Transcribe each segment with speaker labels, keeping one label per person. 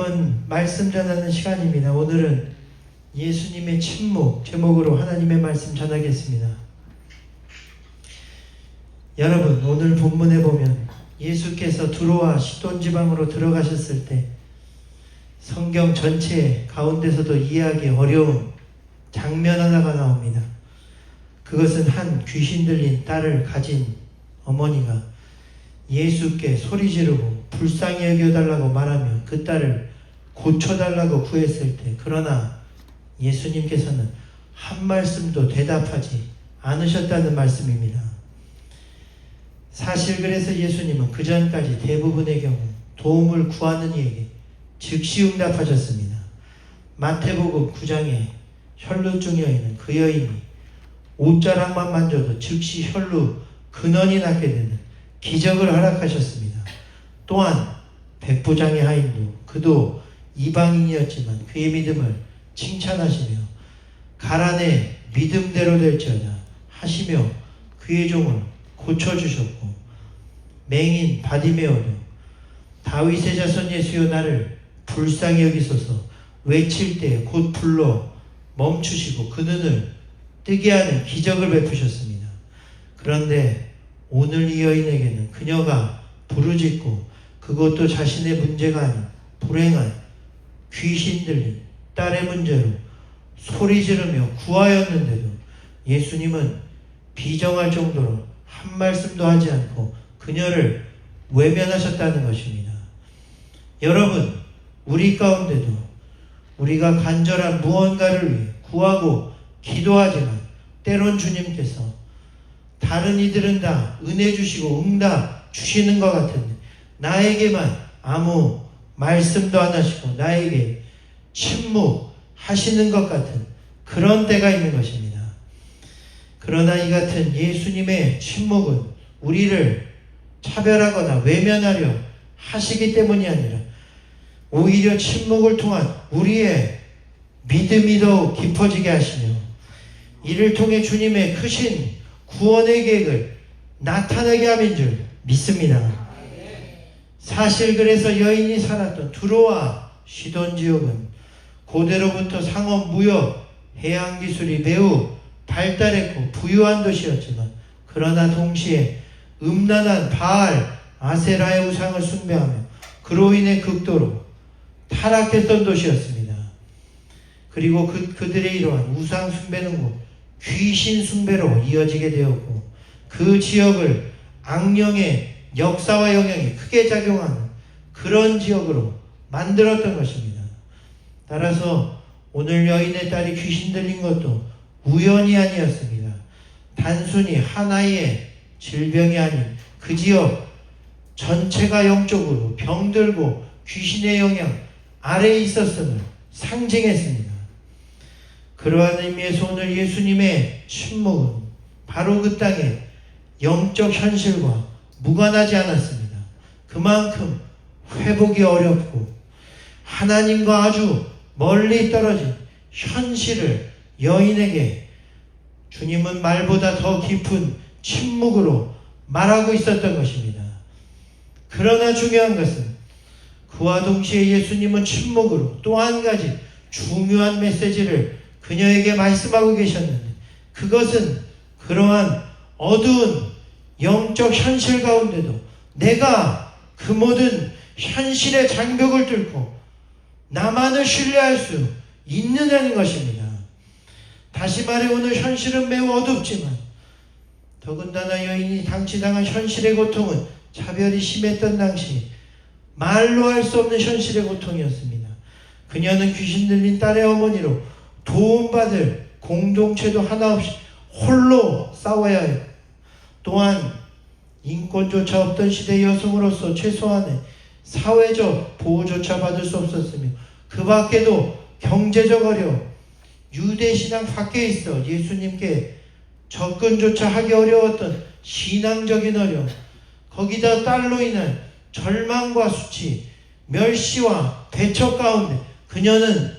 Speaker 1: 여러분, 말씀 전하는 시간입니다. 오늘은 예수님의 침묵 제목으로 하나님의 말씀 전하겠습니다. 여러분, 오늘 본문에 보면 예수께서 두로와 시돈 지방으로 들어가셨을 때 성경 전체 가운데서도 이해하기 어려운 장면 하나가 나옵니다. 그것은 한 귀신 들린 딸을 가진 어머니가 예수께 소리 지르고 불쌍히 여겨달라고 말하며 그 딸을 고쳐달라고 구했을 때, 그러나 예수님께서는 한 말씀도 대답하지 않으셨다는 말씀입니다. 사실 그래서 예수님은 그 전까지 대부분의 경우 도움을 구하는 이에게 즉시 응답하셨습니다. 마태복음 9장에 혈루증 여인은 그 여인이 옷자락만 만져도 즉시 혈루 근원이 낫게 되는 기적을 허락하셨습니다. 또한 백부장의 하인도, 그도 이방인이었지만 그의 믿음을 칭찬하시며 가라네 믿음대로 될지어다 하시며 그의 종을 고쳐주셨고, 맹인 바디메오도 다윗의 자손 예수여 나를 불쌍히 여기소서 외칠 때 곧 불러 멈추시고 그 눈을 뜨게 하는 기적을 베푸셨습니다. 그런데 오늘 이 여인에게는 그녀가 부르짖고 그것도 자신의 문제가 아닌 불행한 귀신 들린 딸의 문제로 소리 지르며 구하였는데도 예수님은 비정할 정도로 한 말씀도 하지 않고 그녀를 외면하셨다는 것입니다. 여러분, 우리 가운데도 우리가 간절한 무언가를 위해 구하고 기도하지만 때론 주님께서 다른 이들은 다 은혜 주시고 응답 주시는 것 같은데 나에게만 아무 말씀도 안 하시고 나에게 침묵하시는 것 같은 그런 때가 있는 것입니다. 그러나 이 같은 예수님의 침묵은 우리를 차별하거나 외면하려 하시기 때문이 아니라 오히려 침묵을 통한 우리의 믿음이 더욱 깊어지게 하시며 이를 통해 주님의 크신 구원의 계획을 나타내게 함인 줄 믿습니다. 사실 그래서 여인이 살았던 두로와 시돈 지역은 고대로부터 상업, 무역, 해양 기술이 매우 발달했고 부유한 도시였지만, 그러나 동시에 음란한 바알, 아세라의 우상을 숭배하며 그로 인해 극도로 타락했던 도시였습니다. 그리고 그들의 이러한 우상 숭배는 곧 귀신 숭배로 이어지게 되었고, 그 지역을 악령의 역사와 영향이 크게 작용하는 그런 지역으로 만들었던 것입니다. 따라서 오늘 여인의 딸이 귀신 들린 것도 우연이 아니었습니다. 단순히 하나의 질병이 아닌 그 지역 전체가 영적으로 병들고 귀신의 영향 아래에 있었음을 상징했습니다. 그러한 의미에서 오늘 예수님의 침묵은 바로 그 땅의 영적 현실과 무관하지 않았습니다. 그만큼 회복이 어렵고 하나님과 아주 멀리 떨어진 현실을 여인에게 주님은 말보다 더 깊은 침묵으로 말하고 있었던 것입니다. 그러나 중요한 것은 그와 동시에 예수님은 침묵으로 또 한 가지 중요한 메시지를 그녀에게 말씀하고 계셨는데, 그것은 그러한 어두운 영적 현실 가운데도 내가 그 모든 현실의 장벽을 뚫고 나만을 신뢰할 수 있느냐는 것입니다. 다시 말해 오늘 현실은 매우 어둡지만 더군다나 여인이 당치당한 현실의 고통은 차별이 심했던 당시 말로 할 수 없는 현실의 고통이었습니다. 그녀는 귀신 들린 딸의 어머니로 도움받을 공동체도 하나 없이 홀로 싸워야 했고, 또한 인권조차 없던 시대 여성으로서 최소한의 사회적 보호조차 받을 수 없었으며, 그 밖에도 경제적 어려움, 유대신앙 밖에 있어 예수님께 접근조차 하기 어려웠던 신앙적인 어려움, 거기다 딸로 인한 절망과 수치, 멸시와 배척 가운데 그녀는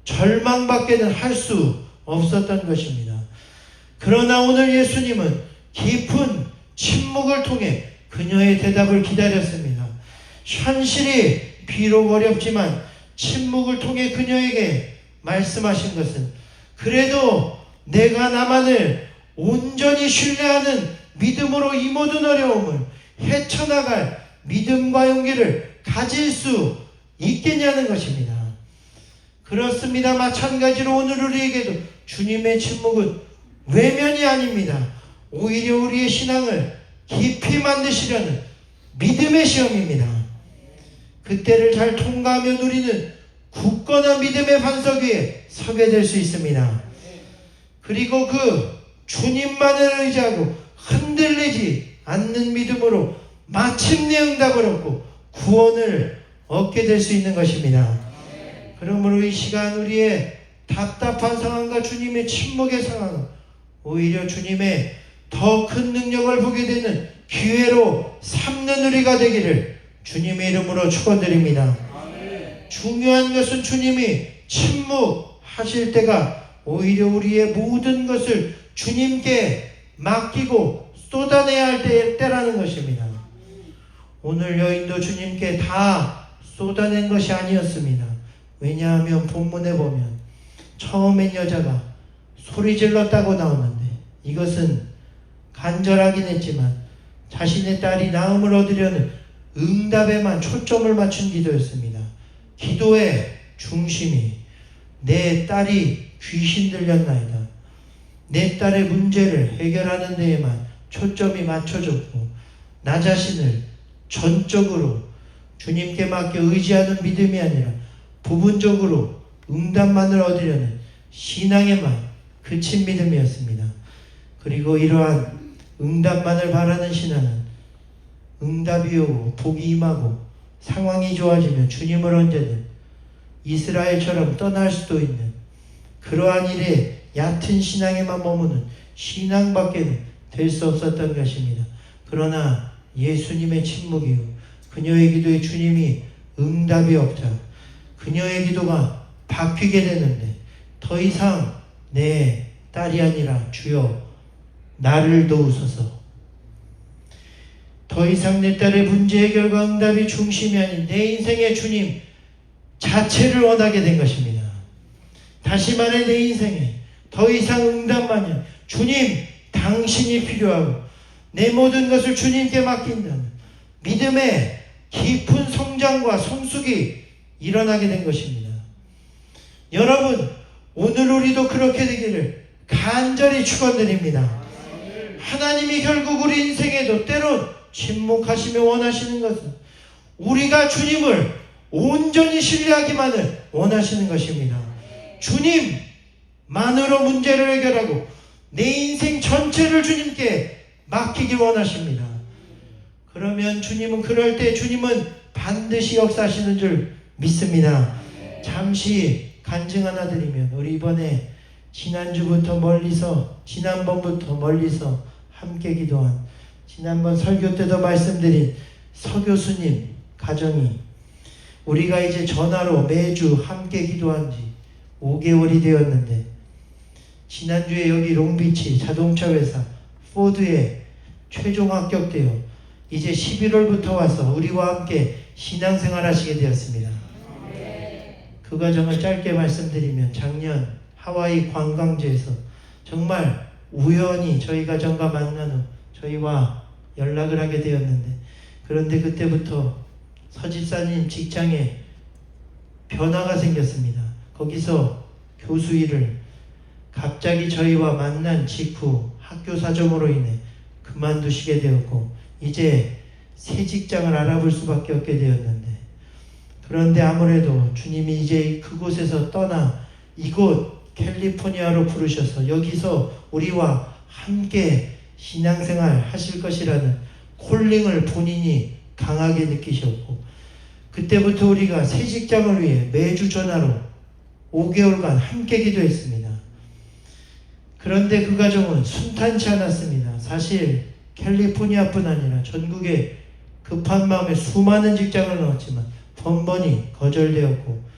Speaker 1: 절망밖에는 할 수 없었던 것입니다. 그러나 오늘 예수님은 깊은 침묵을 통해 그녀의 대답을 기다렸습니다. 현실이 비록 어렵지만 침묵을 통해 그녀에게 말씀하신 것은 그래도 내가 나만을 온전히 신뢰하는 믿음으로 이 모든 어려움을 헤쳐나갈 믿음과 용기를 가질 수 있겠냐는 것입니다. 그렇습니다. 마찬가지로 오늘 우리에게도 주님의 침묵은 외면이 아닙니다. 오히려 우리의 신앙을 깊이 만드시려는 믿음의 시험입니다. 그때를 잘 통과하면 우리는 굳건한 믿음의 반석 위에 서게 될 수 있습니다. 그리고 그 주님만을 의지하고 흔들리지 않는 믿음으로 마침내 응답을 얻고 구원을 얻게 될 수 있는 것입니다. 그러므로 이 시간 우리의 답답한 상황과 주님의 침묵의 상황은 오히려 주님의 더 큰 능력을 보게 되는 기회로 삼는 우리가 되기를 주님의 이름으로 축원드립니다. 중요한 것은 주님이 침묵하실 때가 오히려 우리의 모든 것을 주님께 맡기고 쏟아내야 할 때라는 것입니다. 오늘 여인도 주님께 다 쏟아낸 것이 아니었습니다. 왜냐하면 본문에 보면 처음엔 여자가 소리 질렀다고 나오는데 이것은 간절하긴 했지만 자신의 딸이 나음을 얻으려는 응답에만 초점을 맞춘 기도였습니다. 기도의 중심이 내 딸이 귀신 들렸나이다. 내 딸의 문제를 해결하는 데에만 초점이 맞춰졌고 나 자신을 전적으로 주님께 맡겨 의지하는 믿음이 아니라 부분적으로 응답만을 얻으려는 신앙에만 그친 믿음이었습니다. 그리고 이러한 응답만을 바라는 신앙은 응답이 오고 복이 임하고 상황이 좋아지면 주님을 언제든 이스라엘처럼 떠날 수도 있는 그러한 일에 얕은 신앙에만 머무는 신앙밖에는 될 수 없었던 것입니다. 그러나 예수님의 침묵 이후 그녀의 기도에 주님이 응답이 없자 그녀의 기도가 바뀌게 되는데 더 이상 내 딸이 아니라 주여 나를 도우소서. 더 이상 내 딸의 문제 해결과 응답이 중심이 아닌 내 인생의 주님 자체를 원하게 된 것입니다. 다시 말해 내 인생에 더 이상 응답만이 아니라 주님 당신이 필요하고 내 모든 것을 주님께 맡긴다는 믿음의 깊은 성장과 성숙이 일어나게 된 것입니다. 여러분 오늘 우리도 그렇게 되기를 간절히 축원드립니다. 하나님이 결국 우리 인생에도 때론 침묵하시며 원하시는 것은 우리가 주님을 온전히 신뢰하기만을 원하시는 것입니다. 주님만으로 문제를 해결하고 내 인생 전체를 주님께 맡기기 원하십니다. 그러면 주님은 그럴 때 주님은 반드시 역사하시는 줄 믿습니다. 잠시 간증 하나 드리면 우리 이번에 지난번부터 멀리서 함께 기도한 지난번 설교 때도 말씀드린 서교수님 가정이 우리가 이제 전화로 매주 함께 기도한 지 5개월이 되었는데 지난주에 여기 롱비치 자동차 회사 포드에 최종 합격되어 이제 11월부터 와서 우리와 함께 신앙생활 하시게 되었습니다. 그 과정을 짧게 말씀드리면 작년 하와이 관광지에서 정말 우연히 저희 가정과 만난 후 저희와 연락을 하게 되었는데 그런데 그때부터 서집사님 직장에 변화가 생겼습니다. 거기서 교수 일을 갑자기 저희와 만난 직후 학교 사정으로 인해 그만두시게 되었고 이제 새 직장을 알아볼 수밖에 없게 되었는데 그런데 아무래도 주님이 이제 그곳에서 떠나 이곳 캘리포니아로 부르셔서 여기서 우리와 함께 신앙생활 하실 것이라는 콜링을 본인이 강하게 느끼셨고 그때부터 우리가 새 직장을 위해 매주 전화로 5개월간 함께 기도했습니다. 그런데 그 과정은 순탄치 않았습니다. 사실 캘리포니아뿐 아니라 전국에 급한 마음에 수많은 직장을 넣었지만 번번이 거절되었고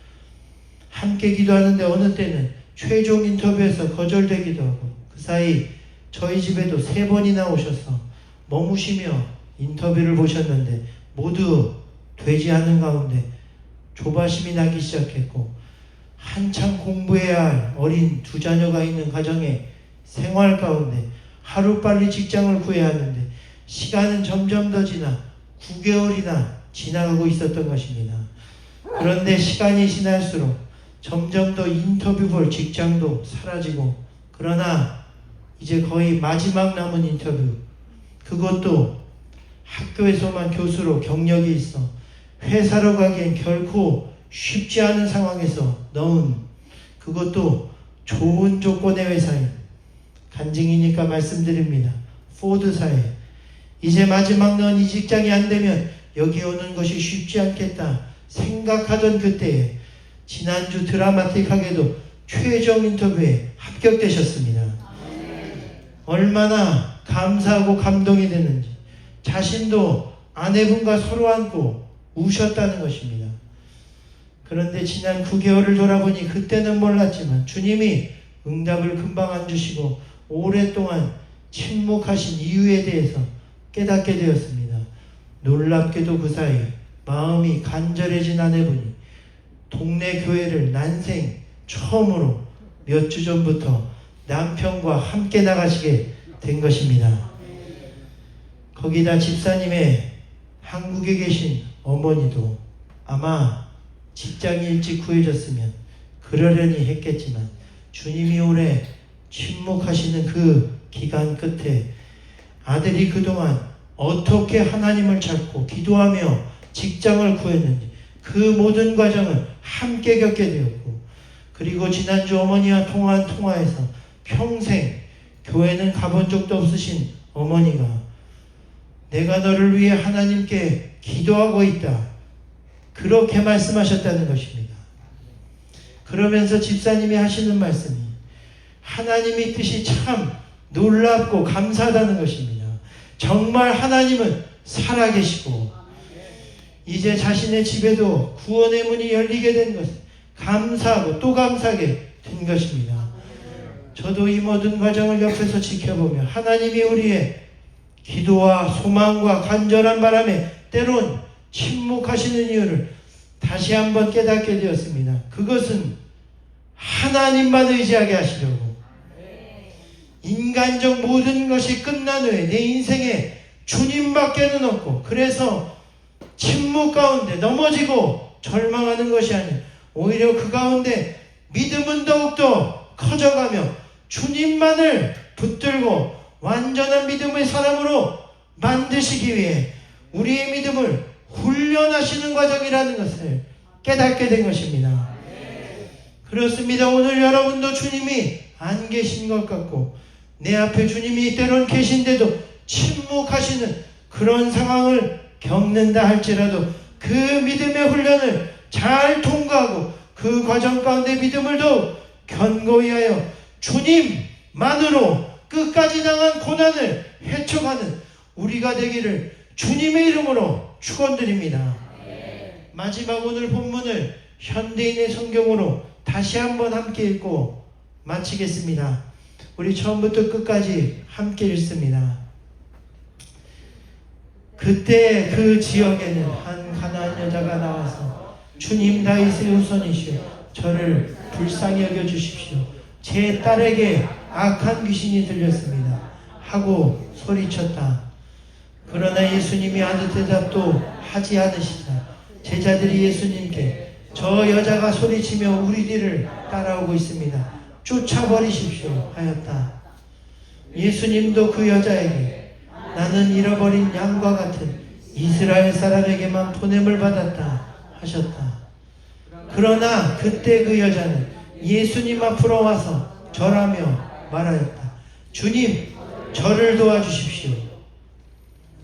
Speaker 1: 함께 기도하는데 어느 때는 최종 인터뷰에서 거절되기도 하고 그 사이 저희 집에도 3번이나 오셔서 머무시며 인터뷰를 보셨는데 모두 되지 않은 가운데 조바심이 나기 시작했고, 한창 공부해야 할 어린 두 자녀가 있는 가정의 생활 가운데 하루빨리 직장을 구해야 하는데 시간은 점점 더 지나 9개월이나 지나가고 있었던 것입니다. 그런데 시간이 지날수록 점점 더 인터뷰 볼 직장도 사라지고, 그러나 이제 거의 마지막 남은 인터뷰, 그것도 학교에서만 교수로 경력이 있어 회사로 가기엔 결코 쉽지 않은 상황에서 넣은, 그것도 좋은 조건의 회사인, 간증이니까 말씀드립니다, 포드사에 이제 마지막 넣은 이 직장이 안 되면 여기 오는 것이 쉽지 않겠다 생각하던 그때에 지난주 드라마틱하게도 최종 인터뷰에 합격되셨습니다. 얼마나 감사하고 감동이 되는지 자신도 아내분과 서로 안고 우셨다는 것입니다. 그런데 지난 9개월을 돌아보니 그때는 몰랐지만 주님이 응답을 금방 안 주시고 오랫동안 침묵하신 이유에 대해서 깨닫게 되었습니다. 놀랍게도 그 사이 마음이 간절해진 아내분이 동네 교회를 난생 처음으로 몇 주 전부터 남편과 함께 나가시게 된 것입니다. 거기다 집사님의 한국에 계신 어머니도 아마 직장이 일찍 구해졌으면 그러려니 했겠지만 주님이 오래 침묵하시는 그 기간 끝에 아들이 그동안 어떻게 하나님을 찾고 기도하며 직장을 구했는지 그 모든 과정을 함께 겪게 되었고, 그리고 지난주 어머니와 통화한 통화에서 평생 교회는 가본 적도 없으신 어머니가 내가 너를 위해 하나님께 기도하고 있다, 그렇게 말씀하셨다는 것입니다. 그러면서 집사님이 하시는 말씀이 하나님의 뜻이 참 놀랍고 감사하다는 것입니다. 정말 하나님은 살아계시고 이제 자신의 집에도 구원의 문이 열리게 된 것을 감사하고 또 감사하게 된 것입니다. 저도 이 모든 과정을 옆에서 지켜보며 하나님이 우리의 기도와 소망과 간절한 바람에 때론 침묵하시는 이유를 다시 한번 깨닫게 되었습니다. 그것은 하나님만 의지하게 하시려고, 인간적 모든 것이 끝난 후에 내 인생에 주님밖에는 없고, 그래서 침묵 가운데 넘어지고 절망하는 것이 아니라 오히려 그 가운데 믿음은 더욱더 커져가며 주님만을 붙들고 완전한 믿음의 사람으로 만드시기 위해 우리의 믿음을 훈련하시는 과정이라는 것을 깨닫게 된 것입니다. 그렇습니다. 오늘 여러분도 주님이 안 계신 것 같고 내 앞에 주님이 때론 계신데도 침묵하시는 그런 상황을 겪는다 할지라도 그 믿음의 훈련을 잘 통과하고 그 과정 가운데 믿음을 더욱 견고히 하여 주님만으로 끝까지 당한 고난을 헤쳐가는 우리가 되기를 주님의 이름으로 축원드립니다. 마지막 오늘 본문을 현대인의 성경으로 다시 한번 함께 읽고 마치겠습니다. 우리 처음부터 끝까지 함께 읽습니다. 그때 그 지역에는 한 가나안 여자가 나와서 주님 다윗의 후손이시여 저를 불쌍히 여겨주십시오. 제 딸에게 악한 귀신이 들렸습니다 하고 소리쳤다. 그러나 예수님이 아무 대답도 하지 않으시자 제자들이 예수님께 저 여자가 소리치며 우리 뒤를 따라오고 있습니다. 쫓아버리십시오 하였다. 예수님도 그 여자에게 나는 잃어버린 양과 같은 이스라엘 사람에게만 보냄을 받았다 하셨다. 그러나 그때 그 여자는 예수님 앞으로 와서 절하며 말하였다. 주님, 저를 도와주십시오.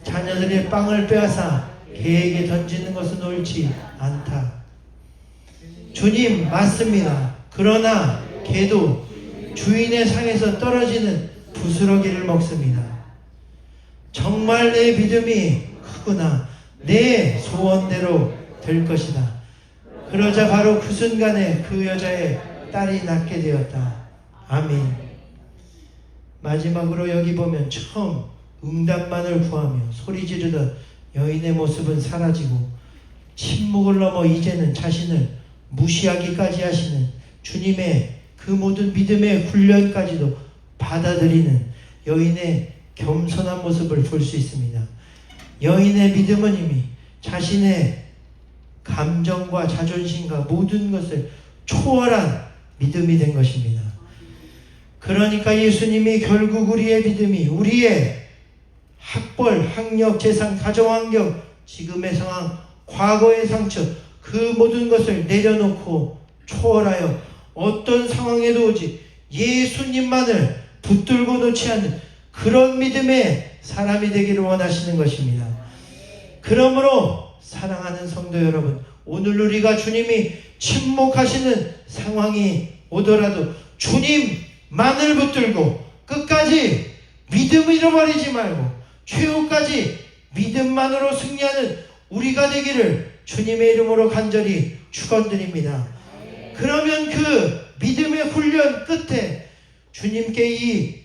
Speaker 1: 자녀들의 빵을 빼앗아 개에게 던지는 것은 옳지 않다. 주님, 맞습니다. 그러나 개도 주인의 상에서 떨어지는 부스러기를 먹습니다. 정말 내 믿음이 크구나. 내 소원대로 될 것이다. 그러자 바로 그 순간에 그 여자의 딸이 낳게 되었다. 아멘. 마지막으로 여기 보면 처음 응답만을 구하며 소리 지르던 여인의 모습은 사라지고 침묵을 넘어 이제는 자신을 무시하기까지 하시는 주님의 그 모든 믿음의 훈련까지도 받아들이는 여인의 겸손한 모습을 볼 수 있습니다. 여인의 믿음은 이미 자신의 감정과 자존심과 모든 것을 초월한 믿음이 된 것입니다. 그러니까 예수님이 결국 우리의 믿음이 우리의 학벌, 학력, 재산, 가정환경, 지금의 상황, 과거의 상처 그 모든 것을 내려놓고 초월하여 어떤 상황에도 오직 예수님만을 붙들고 놓지 않는 그런 믿음의 사람이 되기를 원하시는 것입니다. 그러므로 사랑하는 성도 여러분, 오늘 우리가 주님이 침묵하시는 상황이 오더라도 주님만을 붙들고 끝까지 믿음을 잃어버리지 말고 최후까지 믿음만으로 승리하는 우리가 되기를 주님의 이름으로 간절히 축원드립니다. 그러면 그 믿음의 훈련 끝에 주님께 이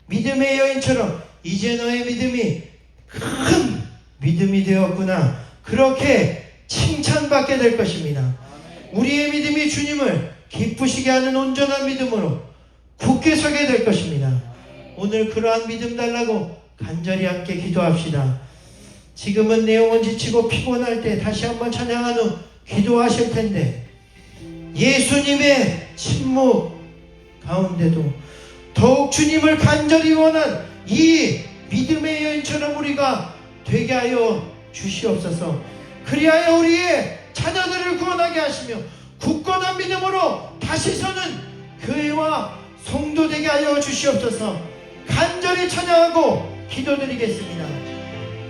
Speaker 1: 믿음의 여인처럼 이제 너의 믿음이 큰 믿음이 되었구나, 그렇게 칭찬받게 될 것입니다. 우리의 믿음이 주님을 기쁘시게 하는 온전한 믿음으로 굳게 서게 될 것입니다. 오늘 그러한 믿음 달라고 간절히 함께 기도합시다. 지금은 내용은 지치고 피곤할 때 다시 한번 찬양한 후 기도하실 텐데 예수님의 침묵 가운데도 더욱 주님을 간절히 원한 이 믿음의 여인처럼 우리가 되게 하여 주시옵소서. 그리하여 우리의 자녀들을 구원하게 하시며 굳건한 믿음으로 다시 서는 교회와 성도 되게 하여 주시옵소서. 간절히 찬양하고 기도드리겠습니다.